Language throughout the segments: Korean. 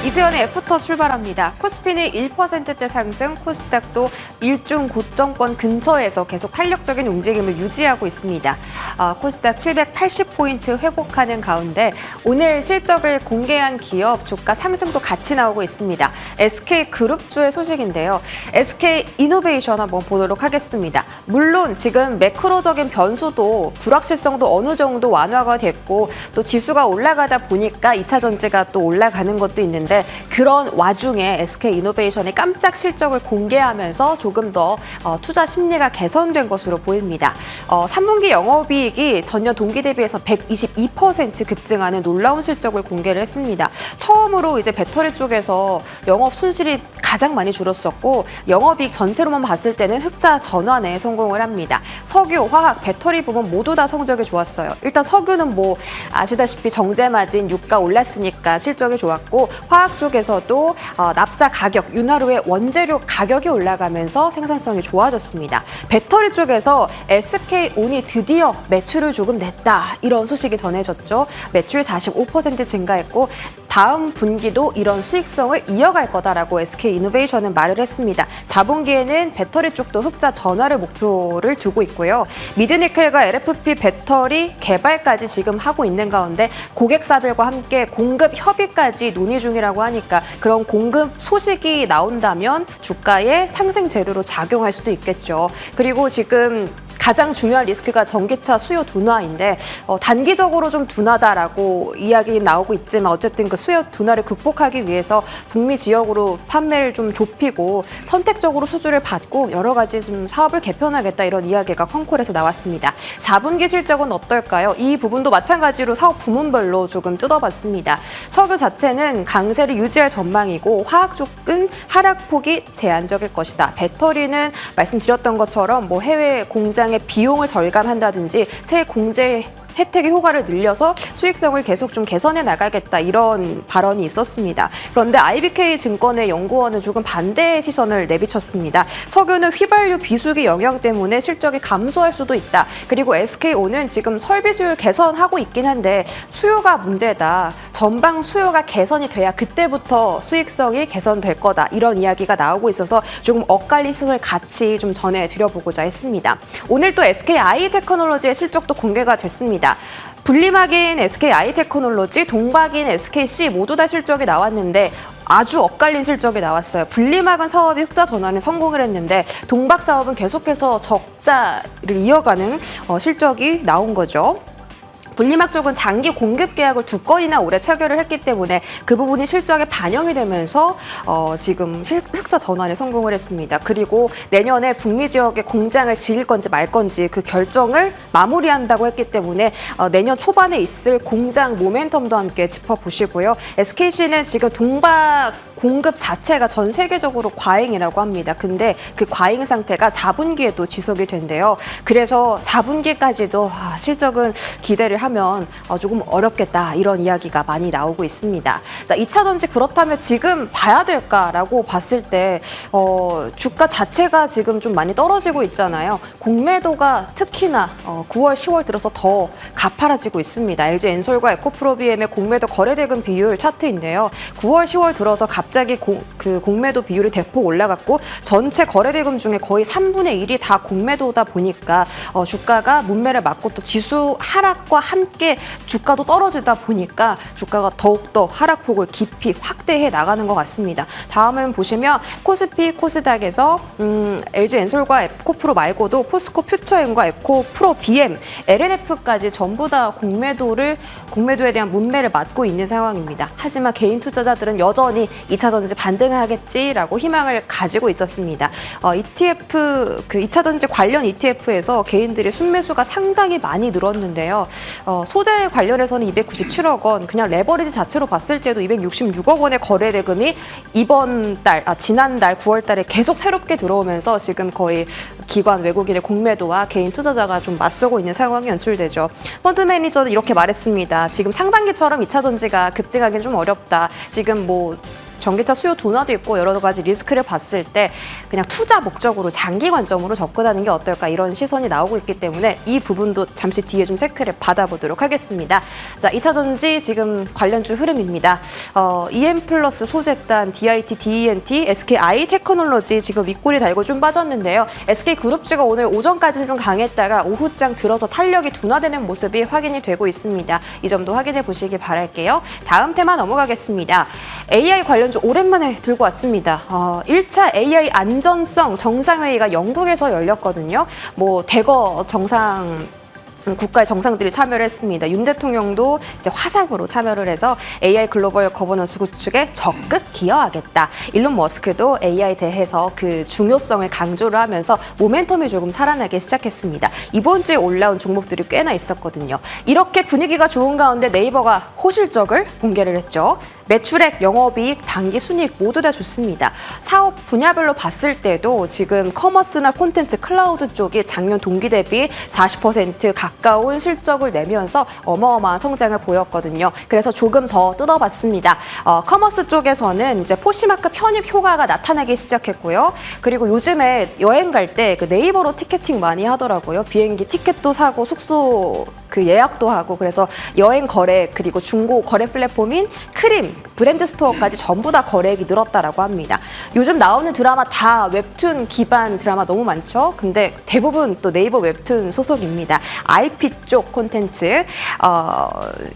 이재현의 애프터 출발합니다. 코스피는 1%대 상승, 코스닥도 일중 고점권 근처에서 계속 탄력적인 움직임을 유지하고 있습니다. 코스닥 780포인트 회복하는 가운데 오늘 실적을 공개한 기업 주가 상승도 같이 나오고 있습니다. SK그룹주의 소식인데요. SK이노베이션 한번 보도록 하겠습니다. 물론 지금 매크로적인 변수도 불확실성도 어느 정도 완화가 됐고 또 지수가 올라가다 보니까 2차 전지가 또 올라가는 것도 있는데 그런 와중에 SK이노베이션이 깜짝 실적을 공개하면서 조금 더 투자 심리가 개선된 것으로 보입니다. 3분기 영업이익이 전년 동기 대비해서 122% 급증하는 놀라운 실적을 공개를 했습니다. 처음으로 이제 배터리 쪽에서 영업 손실이 가장 많이 줄었었고 영업이익 전체로만 봤을 때는 흑자 전환에 성공을 합니다. 석유, 화학, 배터리 부분 모두 다 성적이 좋았어요. 일단 석유는 뭐 아시다시피 정제 마진, 유가 올랐으니까 실적이 좋았고 화학 쪽에서도 납사 가격, 윤활유의 원재료 가격이 올라가면서 생산성이 좋아졌습니다. 배터리 쪽에서 SK온이 드디어 매출을 조금 냈다. 이런 소식이 전해졌죠. 매출 45% 증가했고 다음 분기도 이런 수익성을 이어갈 거다라고 SK이노베이션은 말을 했습니다. 4분기에는 배터리 쪽도 흑자 전환을 목표를 두고 있고요. 미드니켈과 LFP 배터리 개발까지 지금 하고 있는 가운데 고객사들과 함께 공급 협의까지 논의 중이라고 하니까 그런 공급 소식이 나온다면 주가의 상승 재료로 작용할 수도 있겠죠. 그리고 지금 가장 중요한 리스크가 전기차 수요 둔화인데 단기적으로 좀 둔하다라고 이야기 나오고 있지만 어쨌든 그 수요 둔화를 극복하기 위해서 북미 지역으로 판매를 좀 좁히고 선택적으로 수주를 받고 여러 가지 좀 사업을 개편하겠다 이런 이야기가 컨콜에서 나왔습니다. 4분기 실적은 어떨까요? 이 부분도 마찬가지로 사업 부문별로 조금 뜯어봤습니다. 석유 자체는 강세를 유지할 전망이고 화학 쪽은 하락폭이 제한적일 것이다. 배터리는 말씀드렸던 것처럼 뭐 해외 공장의 비용을 절감한다든지 새 공제 혜택의 효과를 늘려서 수익성을 계속 좀 개선해 나가겠다 이런 발언이 있었습니다. 그런데 IBK 증권의 연구원은 조금 반대의 시선을 내비쳤습니다. 석유는 휘발유 비수기 영향 때문에 실적이 감소할 수도 있다. 그리고 SK온은 지금 설비 수요 개선하고 있긴 한데 수요가 문제다. 전방 수요가 개선이 돼야 그때부터 수익성이 개선될 거다. 이런 이야기가 나오고 있어서 조금 엇갈린 시선을 같이 좀 전해드려보고자 했습니다. 오늘 또 SKI테크놀로지의 실적도 공개가 됐습니다. 분리막인 SKI테크놀로지, 동박인 SKC 모두 다 실적이 나왔는데 아주 엇갈린 실적이 나왔어요. 분리막은 사업이 흑자 전환에 성공을 했는데 동박 사업은 계속해서 적자를 이어가는 실적이 나온 거죠. 분리막 쪽은 장기 공급 계약을 2건이나 올해 체결을 했기 때문에 그 부분이 실적에 반영이 되면서 지금 흑자 전환에 성공을 했습니다. 그리고 내년에 북미 지역에 공장을 지을 건지 말 건지 그 결정을 마무리한다고 했기 때문에 내년 초반에 있을 공장 모멘텀도 함께 짚어보시고요. SKC는 지금 동박 공급 자체가 전 세계적으로 과잉이라고 합니다. 근데 그 과잉 상태가 4분기에도 지속이 된대요. 그래서 4분기까지도 실적은 기대를 하면 조금 어렵겠다 이런 이야기가 많이 나오고 있습니다. 자, 2차 전지 그렇다면 지금 봐야 될까라고 봤을 때 주가 자체가 지금 좀 많이 떨어지고 있잖아요. 공매도가 특히나 9월, 10월 들어서 더 가파라지고 있습니다. LG엔솔과 에코프로비엠의 공매도 거래대금 비율 차트인데요. 9월, 10월 들어서 갑자기 그 공매도 비율이 대폭 올라갔고 전체 거래대금 중에 거의 3분의 1이 다 공매도다 보니까 주가가 문매를 맞고 또 지수 하락과 함께 주가도 떨어지다 보니까 주가가 더욱더 하락폭을 깊이 확대해 나가는 것 같습니다. 다음은 보시면 코스피, 코스닥에서 LG엔솔과 에코프로 말고도 포스코 퓨처엠과 에코프로 BM, LNF까지 전부 다 공매도에 대한 문매를 맞고 있는 상황입니다. 하지만 개인 투자자들은 여전히 2차 전지 반등하겠지라고 희망을 가지고 있었습니다. ETF, 그 2차 전지 관련 ETF에서 개인들의 순매수가 상당히 많이 늘었는데요. 소재 관련해서는 297억 원, 그냥 레버리지 자체로 봤을 때도 266억 원의 거래 대금이 지난달 9월 달에 계속 새롭게 들어오면서 지금 거의 기관 외국인의 공매도와 개인 투자자가 좀 맞서고 있는 상황이 연출되죠. 펀드 매니저는 이렇게 말했습니다. 지금 상반기처럼 2차 전지가 급등하기는 좀 어렵다. 지금 뭐 전기차 수요 둔화도 있고 여러 가지 리스크를 봤을 때 그냥 투자 목적으로 장기 관점으로 접근하는 게 어떨까 이런 시선이 나오고 있기 때문에 이 부분도 잠시 뒤에 좀 체크를 받아보도록 하겠습니다. 자, 2차전지 지금 관련주 흐름입니다. EM 플러스 소재단, DIT, DENT, SKI 테크놀로지 지금 윗골이 달고 좀 빠졌는데요. SK그룹주가 오늘 오전까지는 좀 강했다가 오후장 들어서 탄력이 둔화되는 모습이 확인이 되고 있습니다. 이 점도 확인해 보시기 바랄게요. 다음 테마 넘어가겠습니다. AI 관련주 오랜만에 들고 왔습니다. 1차 AI 안전성 정상회의가 영국에서 열렸거든요. 뭐 대거 국가의 정상들이 참여를 했습니다. 윤 대통령도 이제 화상으로 참여를 해서 AI 글로벌 거버넌스 구축에 적극 기여하겠다. 일론 머스크도 AI 대해서 그 중요성을 강조를 하면서 모멘텀이 조금 살아나기 시작했습니다. 이번 주에 올라온 종목들이 꽤나 있었거든요. 이렇게 분위기가 좋은 가운데 네이버가 호실적을 공개를 했죠. 매출액, 영업이익, 당기순이익 모두 다 좋습니다. 사업 분야별로 봤을 때도 지금 커머스나 콘텐츠, 클라우드 쪽이 작년 동기 대비 40% 가까운 실적을 내면서 어마어마한 성장을 보였거든요. 그래서 조금 더 뜯어봤습니다. 커머스 쪽에서는 이제 포시마크 편입 효과가 나타나기 시작했고요. 그리고 요즘에 여행 갈 때 그 네이버로 티켓팅 많이 하더라고요. 비행기 티켓도 사고 숙소 그 예약도 하고 그래서 여행 거래 그리고 중고 거래 플랫폼인 크림 브랜드 스토어까지 전부 다 거래액이 늘었다라고 합니다. 요즘 나오는 드라마 다 웹툰 기반 드라마 너무 많죠? 근데 대부분 또 네이버 웹툰 소속입니다. IP 쪽 콘텐츠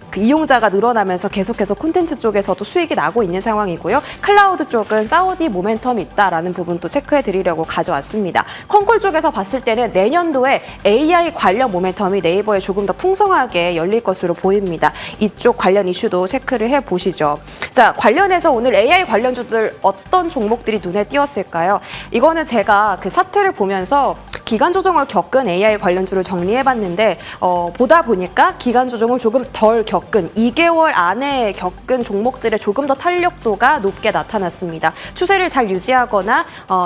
그 이용자가 늘어나면서 계속해서 콘텐츠 쪽에서도 수익이 나고 있는 상황이고요. 클라우드 쪽은 사우디 모멘텀이 있다라는 부분도 체크해 드리려고 가져왔습니다. 콩콜 쪽에서 봤을 때는 내년도에 AI 관련 모멘텀이 네이버에 조금 더 풍성하게 열릴 것으로 보입니다. 이쪽 관련 이슈도 체크를 해보시죠. 자, 관련해서 오늘 AI 관련주들 어떤 종목들이 눈에 띄었을까요? 이거는 제가 그 차트를 보면서 기간 조정을 겪은 AI 관련주를 정리해봤는데 보다 보니까 기간 조정을 조금 덜 겪은 2개월 안에 겪은 종목들의 조금 더 탄력도가 높게 나타났습니다. 추세를 잘 유지하거나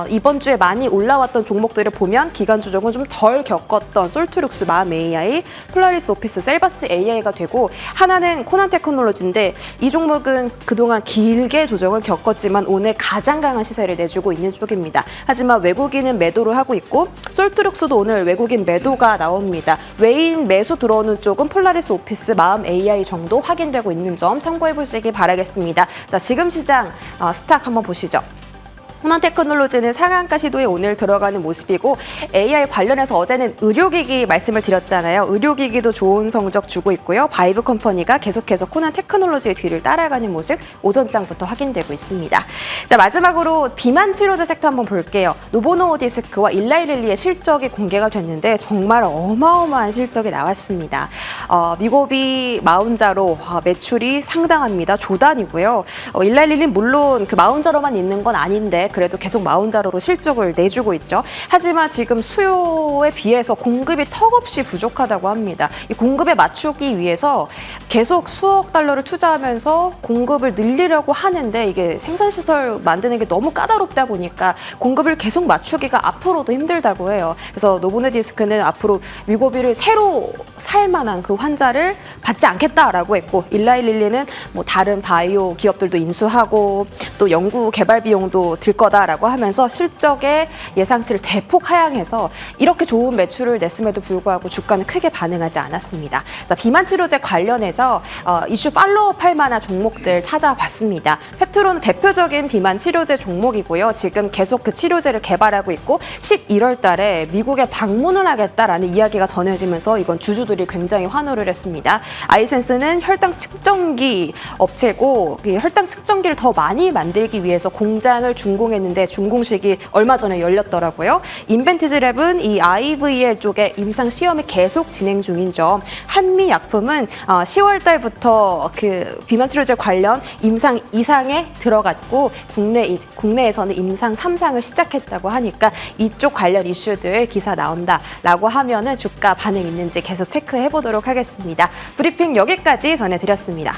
이번 주에 많이 올라왔던 종목들을 보면 기간 조정은 좀 덜 겪었던 솔트룩스, 마음 AI, 폴라리스 오피스, 셀바스 AI가 되고 하나는 코난 테크놀로지인데 이 종목은 그동안 길게 조정을 겪었지만 오늘 가장 강한 시세를 내주고 있는 쪽입니다. 하지만 외국인은 매도를 하고 있고 솔트룩스도 오늘 외국인 매도가 나옵니다. 외인 매수 들어오는 쪽은 폴라리스 오피스, 마음 AI 정도 확인되고 있는 점 참고해 보시기 바라겠습니다. 자, 지금 시장 스탁 한번 보시죠. 코난 테크놀로지는 상한가 시도에 오늘 들어가는 모습이고 AI 관련해서 어제는 의료기기 말씀을 드렸잖아요. 의료기기도 좋은 성적 주고 있고요. 바이브 컴퍼니가 계속해서 코난 테크놀로지의 뒤를 따라가는 모습 오전장부터 확인되고 있습니다. 자, 마지막으로 비만 치료제 섹터 한번 볼게요. 노보노디스크와 일라이릴리의 실적이 공개가 됐는데 정말 어마어마한 실적이 나왔습니다. 미고비 마운자로 매출이 상당합니다. 조단이고요. 일라이릴리는 물론 그 마운자로만 있는 건 아닌데 그래도 계속 마운자로로 실적을 내주고 있죠. 하지만 지금 수요에 비해서 공급이 턱없이 부족하다고 합니다. 이 공급에 맞추기 위해서 계속 수억 달러를 투자하면서 공급을 늘리려고 하는데 이게 생산시설 만드는 게 너무 까다롭다 보니까 공급을 계속 맞추기가 앞으로도 힘들다고 해요. 그래서 노보노디스크는 앞으로 위고비를 새로 살 만한 그 환자를 받지 않겠다라고 했고 일라이릴리는 뭐 다른 바이오 기업들도 인수하고 또 연구 개발 비용도 들 거다라고 하면서 실적의 예상치를 대폭 하향해서 이렇게 좋은 매출을 냈음에도 불구하고 주가는 크게 반응하지 않았습니다. 자, 비만 치료제 관련해서 이슈 팔로우업 할 만한 종목들 찾아봤습니다. 펩트로는 대표적인 비만 치료제 종목이고요. 지금 계속 그 치료제를 개발하고 있고 11월 달에 미국에 방문을 하겠다라는 이야기가 전해지면서 이건 주주들이 굉장히 환호를 했습니다. 아이센스는 혈당 측정기 업체고 혈당 측정기를 더 많이 만들기 위해서 공장을 준공했는데 준공식이 얼마 전에 열렸더라고요. 인벤티즈랩은 이 IVL 쪽에 임상 시험이 계속 진행 중인 점. 한미약품은 10월 달부터 그 비만 치료제 관련 임상 2상에 들어갔고 국내에서는 임상 3상을 시작했다고 하니까 이쪽 관련 이슈들 기사 나온다라고 하면은 주가 반응 있는지 계속 체크해 보도록 하겠습니다. 브리핑 여기까지 전해드렸습니다.